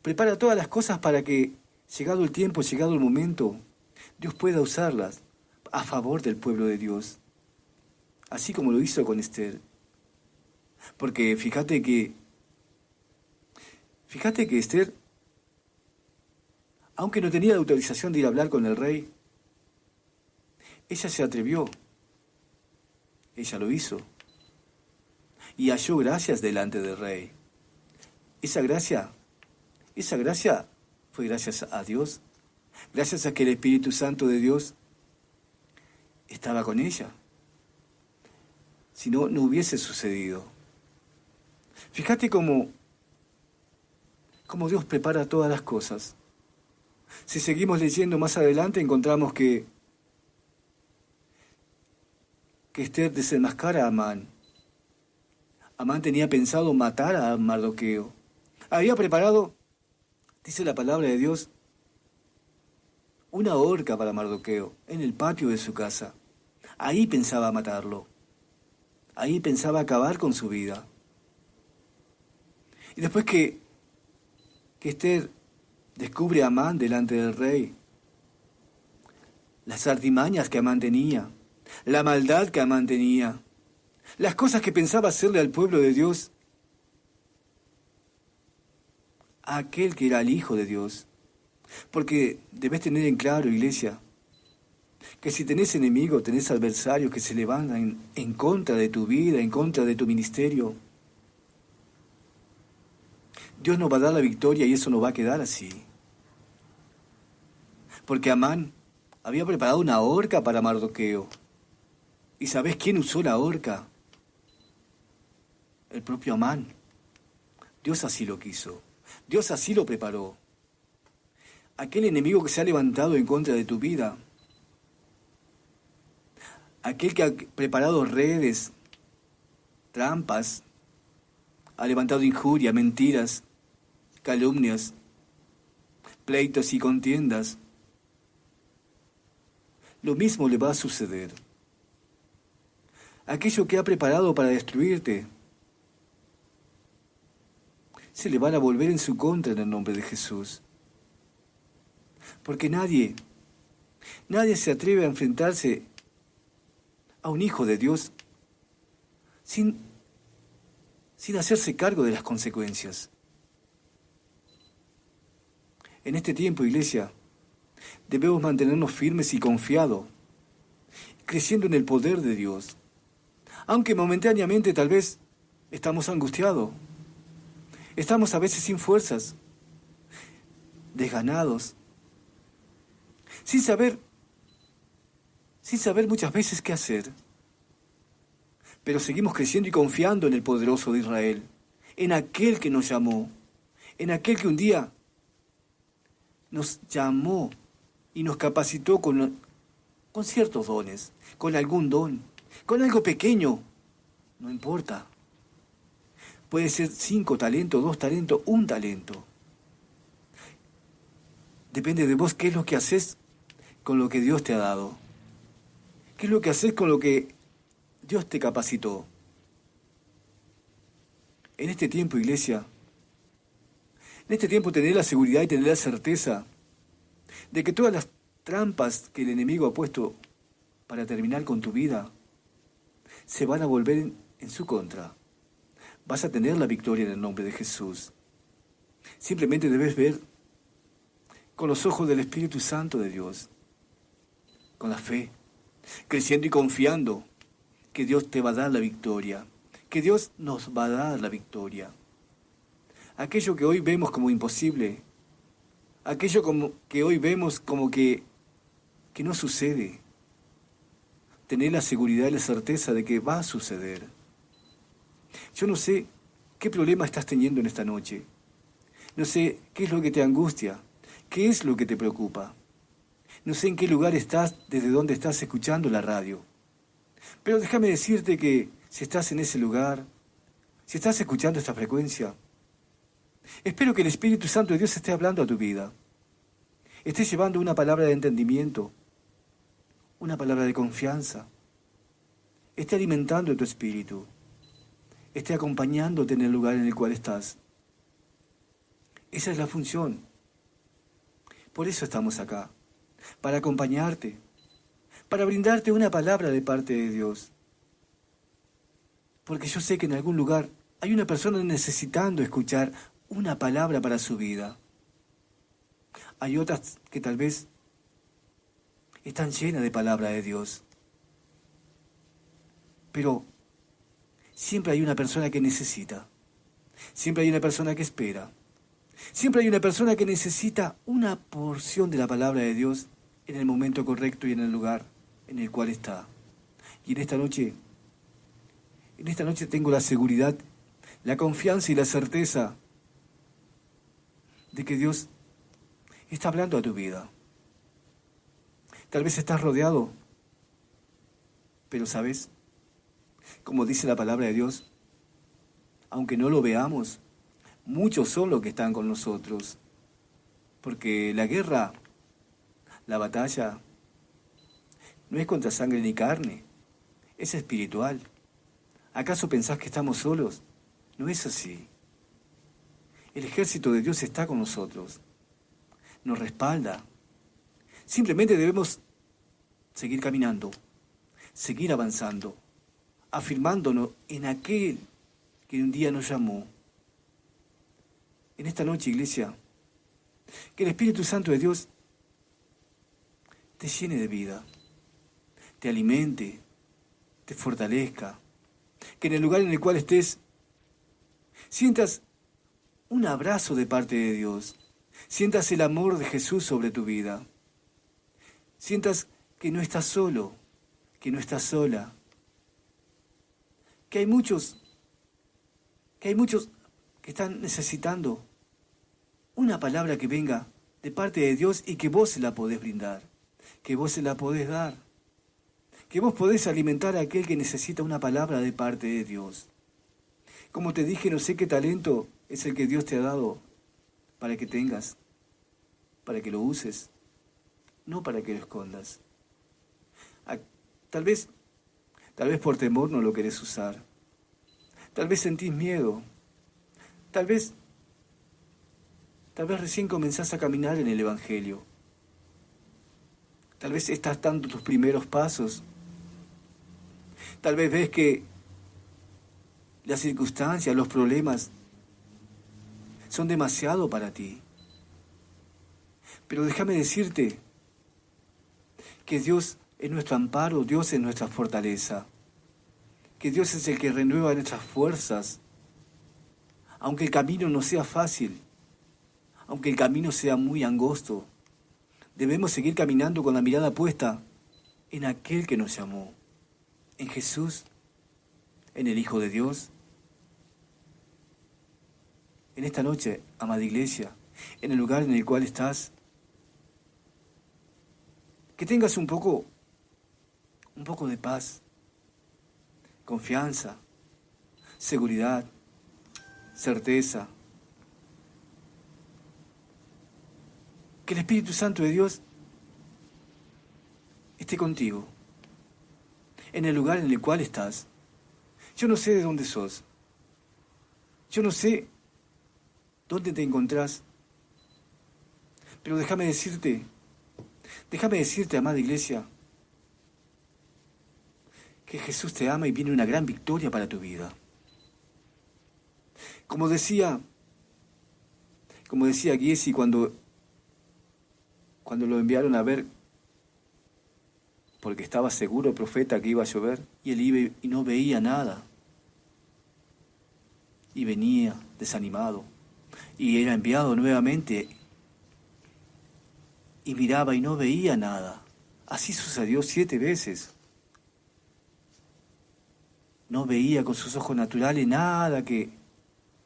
prepara todas las cosas para que, llegado el tiempo, llegado el momento, Dios pueda usarlas a favor del pueblo de Dios. Así como lo hizo con Esther. Porque fíjate que Esther, aunque no tenía la autorización de ir a hablar con el rey, ella se atrevió. Ella lo hizo. Y halló gracias delante del rey. Esa gracia fue gracias a Dios. Gracias a que el Espíritu Santo de Dios estaba con ella. Si no, no hubiese sucedido. Fíjate cómo Dios prepara todas las cosas. Si seguimos leyendo más adelante, encontramos que Esther desenmascara a Amán. Amán tenía pensado matar a Mardoqueo. Había preparado, dice la palabra de Dios, una horca para Mardoqueo en el patio de su casa. Ahí pensaba matarlo. Ahí pensaba acabar con su vida. Y después que Esther descubre a Amán delante del rey, las artimañas que Amán tenía, la maldad que Amán tenía, las cosas que pensaba hacerle al pueblo de Dios, a aquel que era el Hijo de Dios. Porque debes tener en claro, iglesia, que si tenés enemigos, tenés adversarios que se levantan en contra de tu vida, en contra de tu ministerio, Dios nos va a dar la victoria y eso no va a quedar así. Porque Amán había preparado una horca para Mardoqueo. ¿Y sabés quién usó la horca? El propio Amán. Dios así lo quiso. Dios así lo preparó. aquel enemigo que se ha levantado en contra de tu vida, aquel que ha preparado redes, trampas, ha levantado injuria, mentiras, calumnias, pleitos y contiendas. Lo mismo le va a suceder. Aquello que ha preparado para destruirte, se le van a volver en su contra en el nombre de Jesús. Porque nadie se atreve a enfrentarse a un hijo de Dios sin hacerse cargo de las consecuencias. En este tiempo, iglesia, debemos mantenernos firmes y confiados, creciendo en el poder de Dios. Aunque momentáneamente tal vez estamos angustiados, estamos a veces sin fuerzas, desganados, sin saber muchas veces qué hacer. Pero seguimos creciendo y confiando en el poderoso de Israel, en aquel que nos llamó, en aquel que un día nos llamó y nos capacitó con ciertos dones, con algún don, con algo pequeño, no importa. Puede ser 5 talentos, 2 talentos, 1 talento. Depende de vos qué es lo que haces con lo que Dios te ha dado. ¿Qué es lo que haces con lo que Dios te capacitó? En este tiempo, iglesia, en este tiempo tener la seguridad y tener la certeza de que todas las trampas que el enemigo ha puesto para terminar con tu vida se van a volver en su contra. Vas a tener la victoria en el nombre de Jesús. Simplemente debes ver con los ojos del Espíritu Santo de Dios, con la fe, creciendo y confiando que Dios te va a dar la victoria, que Dios nos va a dar la victoria. Aquello que hoy vemos como imposible, aquello que hoy vemos como que no sucede, tener la seguridad y la certeza de que va a suceder. Yo no sé qué problema estás teniendo en esta noche. No sé qué es lo que te angustia, qué es lo que te preocupa. No sé en qué lugar estás, desde dónde estás escuchando la radio. Pero déjame decirte que si estás en ese lugar, si estás escuchando esta frecuencia, espero que el Espíritu Santo de Dios esté hablando a tu vida. Esté llevando una palabra de entendimiento, una palabra de confianza. Esté alimentando tu espíritu. Esté acompañándote en el lugar en el cual estás. Esa es la función. Por eso estamos acá, para acompañarte, para brindarte una palabra de parte de Dios. Porque yo sé que en algún lugar hay una persona necesitando escuchar una palabra para su vida. Hay otras que tal vez están llenas de palabra de Dios. Pero siempre hay una persona que necesita. Siempre hay una persona que espera. Siempre hay una persona que necesita una porción de la palabra de Dios en el momento correcto y en el lugar en el cual está. Y en esta noche tengo la seguridad, la confianza y la certeza de que Dios está hablando a tu vida. Tal vez estás rodeado, pero ¿sabes? Como dice la palabra de Dios, aunque no lo veamos, muchos son los que están con nosotros. Porque la guerra, la batalla, no es contra sangre ni carne, es espiritual. ¿Acaso pensás que estamos solos? No es así. El ejército de Dios está con nosotros, nos respalda. Simplemente debemos seguir caminando, seguir avanzando, afirmándonos en aquel que un día nos llamó. En esta noche, iglesia, que el Espíritu Santo de Dios te llene de vida, te alimente, te fortalezca, que en el lugar en el cual estés sientas un abrazo de parte de Dios, sientas el amor de Jesús sobre tu vida, sientas que no estás solo, que no estás sola, que hay muchos que están necesitando una palabra que venga de parte de Dios y que vos se la podés brindar, que vos se la podés dar, que vos podés alimentar a aquel que necesita una palabra de parte de Dios. Como te dije, no sé qué talento es el que Dios te ha dado para que tengas, para que lo uses, no para que lo escondas. Tal vez por temor no lo querés usar. Tal vez sentís miedo. Tal vez recién comenzás a caminar en el Evangelio. Tal vez estás dando tus primeros pasos. Tal vez ves que las circunstancias, los problemas son demasiado para ti. Pero déjame decirte que Dios es nuestro amparo, Dios es nuestra fortaleza, que Dios es el que renueva nuestras fuerzas, aunque el camino no sea fácil, aunque el camino sea muy angosto. Debemos seguir caminando con la mirada puesta en aquel que nos llamó, en Jesús, en el Hijo de Dios. En esta noche, amada iglesia, en el lugar en el cual estás, que tengas un poco de paz, confianza, seguridad, certeza. Que el Espíritu Santo de Dios esté contigo, en el lugar en el cual estás. Yo no sé de dónde sos. Yo no sé dónde te encontrás. Pero déjame decirte, amada iglesia, que Jesús te ama y viene una gran victoria para tu vida. Como decía Giesi cuando lo enviaron a ver, porque estaba seguro el profeta que iba a llover, y él iba y no veía nada. Y venía desanimado, y era enviado nuevamente, y miraba y no veía nada. Así sucedió 7 veces. No veía con sus ojos naturales nada que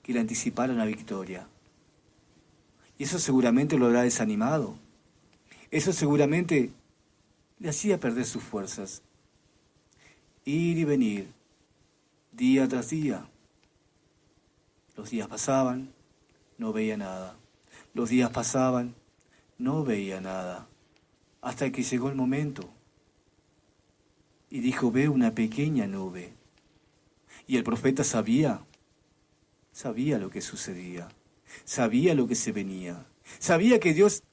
le anticipara una victoria. Y eso seguramente lo habrá desanimado. Eso seguramente le hacía perder sus fuerzas. Ir y venir, día tras día. Los días pasaban, no veía nada. Los días pasaban, no veía nada. Hasta que llegó el momento. Y dijo, veo una pequeña nube. Y el profeta sabía lo que sucedía. Sabía lo que se venía. Sabía que Dios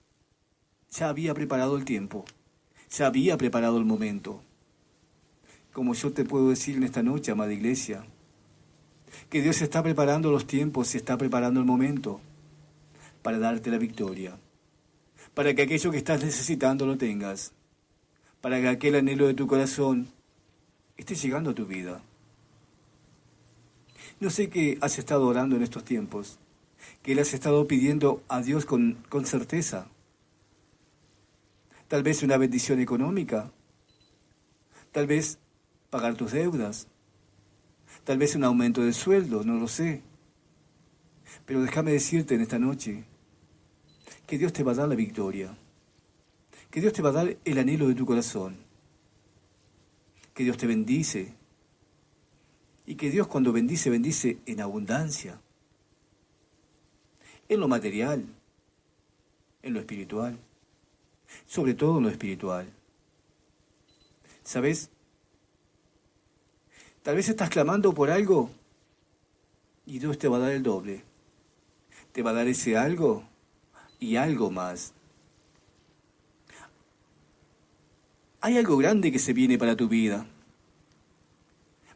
ya había preparado el tiempo. Ya había preparado el momento. Como yo te puedo decir en esta noche, amada iglesia, que Dios está preparando los tiempos y está preparando el momento para darte la victoria. Para que aquello que estás necesitando lo tengas. Para que aquel anhelo de tu corazón esté llegando a tu vida. No sé qué has estado orando en estos tiempos, qué le has estado pidiendo a Dios con certeza. Tal vez una bendición económica, tal vez pagar tus deudas, tal vez un aumento de sueldo, no lo sé. Pero déjame decirte en esta noche que Dios te va a dar la victoria, que Dios te va a dar el anhelo de tu corazón, que Dios te bendice. Y que Dios cuando bendice, bendice en abundancia. En lo material, en lo espiritual. Sobre todo en lo espiritual. ¿Sabes? Tal vez estás clamando por algo y Dios te va a dar el doble. Te va a dar ese algo y algo más. Hay algo grande que se viene para tu vida.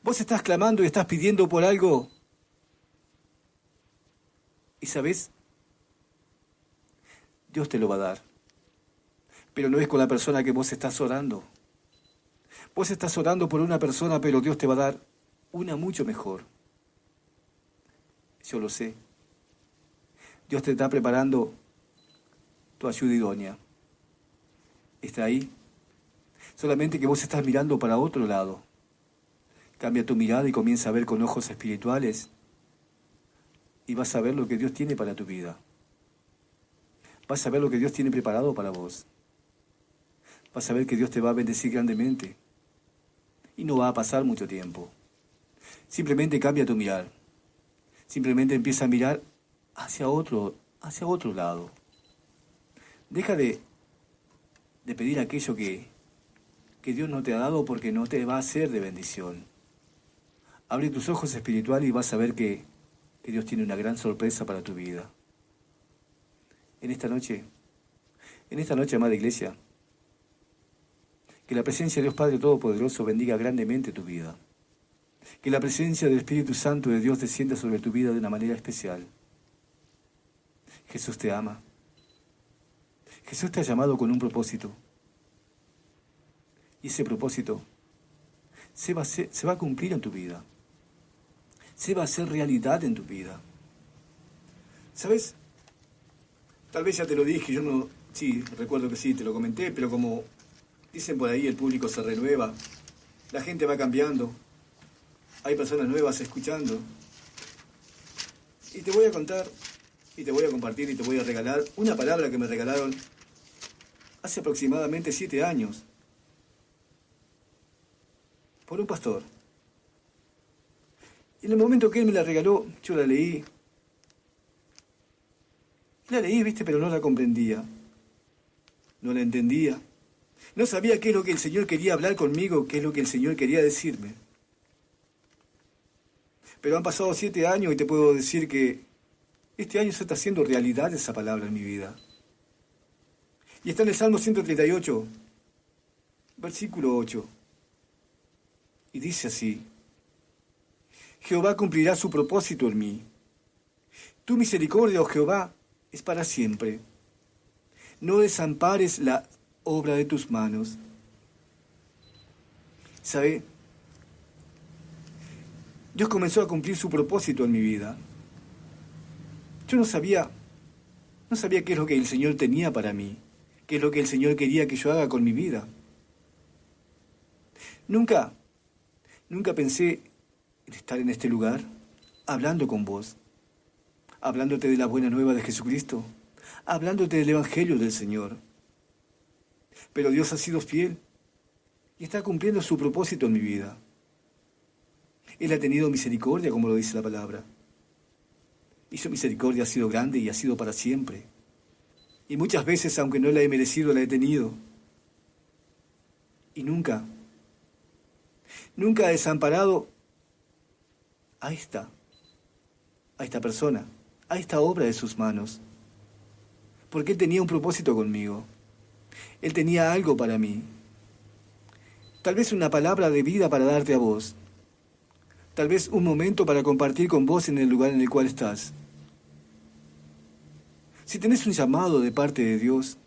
Vos estás clamando y estás pidiendo por algo. Y ¿sabés? Dios te lo va a dar. Pero no es con la persona que vos estás orando. Vos estás orando por una persona, pero Dios te va a dar una mucho mejor. Yo lo sé. Dios te está preparando tu ayuda idónea. Está ahí. Solamente que vos estás mirando para otro lado. Cambia tu mirada y comienza a ver con ojos espirituales y vas a ver lo que Dios tiene para tu vida. vas a ver lo que Dios tiene preparado para vos. Vas a ver que Dios te va a bendecir grandemente. Y no va a pasar mucho tiempo. Simplemente cambia tu mirar. Simplemente empieza a mirar hacia otro lado. Deja de pedir aquello que Dios no te ha dado porque no te va a ser de bendición. Abre tus ojos espirituales y vas a ver que Dios tiene una gran sorpresa para tu vida. En esta noche, amada iglesia, que la presencia de Dios Padre Todopoderoso bendiga grandemente tu vida. Que la presencia del Espíritu Santo de Dios descienda sobre tu vida de una manera especial. Jesús te ama. Jesús te ha llamado con un propósito. Y ese propósito se va a cumplir en tu vida. Se va a hacer realidad en tu vida. ¿Sabes? Tal vez ya te lo dije, sí, recuerdo que sí, te lo comenté, pero como dicen por ahí, el público se renueva, la gente va cambiando, hay personas nuevas escuchando. Y te voy a contar, y te voy a compartir, y te voy a regalar una palabra que me regalaron hace aproximadamente 7 años, por un pastor. Y en el momento que él me la regaló, yo la leí. La leí, viste, pero no la comprendía. No la entendía. No sabía qué es lo que el Señor quería hablar conmigo, qué es lo que el Señor quería decirme. Pero han pasado 7 años y te puedo decir que este año se está haciendo realidad esa palabra en mi vida. Y está en el Salmo 138, versículo 8. Y dice así: Jehová cumplirá su propósito en mí. Tu misericordia, oh Jehová, es para siempre. No desampares la obra de tus manos. ¿Sabe? Dios comenzó a cumplir su propósito en mi vida. Yo no sabía qué es lo que el Señor tenía para mí, qué es lo que el Señor quería que yo haga con mi vida. Nunca pensé en estar en este lugar, hablando con vos, hablándote de la buena nueva de Jesucristo, hablándote del Evangelio del Señor. Pero Dios ha sido fiel y está cumpliendo su propósito en mi vida. Él ha tenido misericordia, como lo dice la palabra. Y su misericordia ha sido grande y ha sido para siempre. Y muchas veces, aunque no la he merecido, la he tenido. Y nunca ha desamparado a esta persona, a esta obra de sus manos. Porque Él tenía un propósito conmigo. Él tenía algo para mí. Tal vez una palabra de vida para darte a vos. Tal vez un momento para compartir con vos en el lugar en el cual estás. Si tenés un llamado de parte de Dios,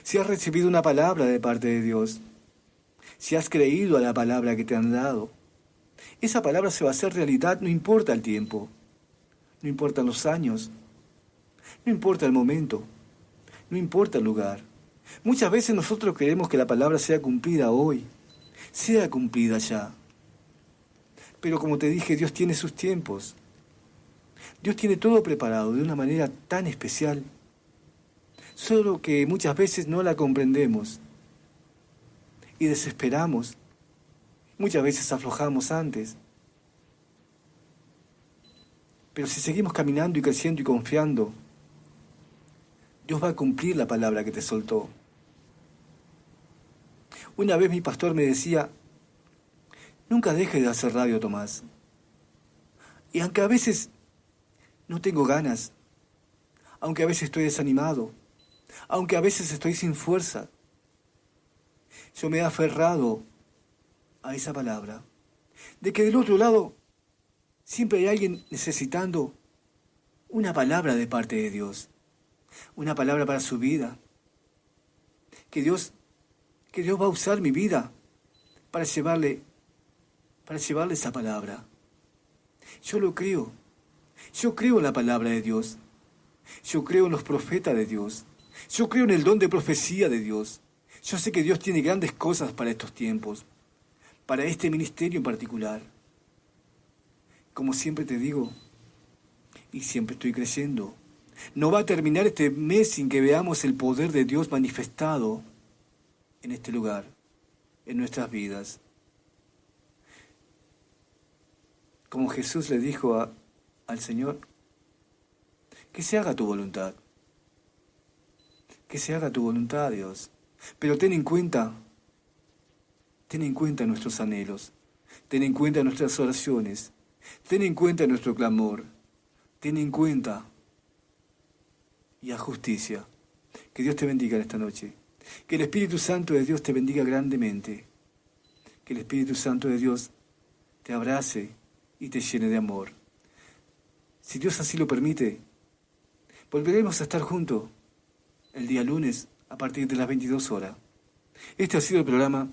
si has recibido una palabra de parte de Dios, si has creído a la palabra que te han dado, esa palabra se va a hacer realidad, no importa el tiempo, no importan los años, no importa el momento, no importa el lugar. Muchas veces nosotros queremos que la palabra sea cumplida hoy, sea cumplida ya. Pero como te dije, Dios tiene sus tiempos. Dios tiene todo preparado de una manera tan especial, solo que muchas veces no la comprendemos y desesperamos. Muchas veces aflojamos antes. Pero si seguimos caminando y creciendo y confiando, Dios va a cumplir la palabra que te soltó. Una vez mi pastor me decía: nunca dejes de hacer radio, Tomás. Y aunque a veces no tengo ganas, aunque a veces estoy desanimado, aunque a veces estoy sin fuerza, yo me he aferrado a esa palabra, de que del otro lado siempre hay alguien necesitando una palabra de parte de Dios, una palabra para su vida, que Dios va a usar mi vida para llevarle esa palabra. Yo lo creo. Yo creo en la palabra de Dios. Yo creo en los profetas de Dios. Yo creo en el don de profecía de Dios. Yo sé que Dios tiene grandes cosas para estos tiempos, para este ministerio en particular. Como siempre te digo, y siempre estoy creciendo, No va a terminar este mes sin que veamos el poder de Dios manifestado en este lugar, en nuestras vidas. Como Jesús le dijo al Señor, que se haga tu voluntad. Que se haga tu voluntad, Dios. Pero ten en cuenta nuestros anhelos. Ten en cuenta nuestras oraciones. Ten en cuenta nuestro clamor. Ten en cuenta y haz justicia. Que Dios te bendiga en esta noche. Que el Espíritu Santo de Dios te bendiga grandemente. Que el Espíritu Santo de Dios te abrace y te llene de amor. Si Dios así lo permite, volveremos a estar juntos el día lunes a partir de las 22 horas. Este ha sido el programa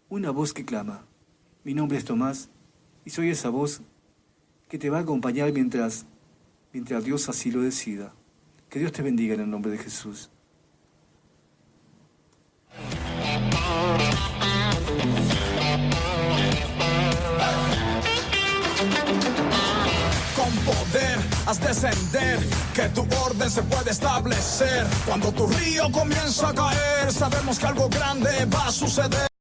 Una Voz que Clama. Mi nombre es Tomás y soy esa voz que te va a acompañar mientras Dios así lo decida. Que Dios te bendiga en el nombre de Jesús. Con poder haz descender, que tu orden se puede establecer. Cuando tu río comienza a caer, sabemos que algo grande va a suceder.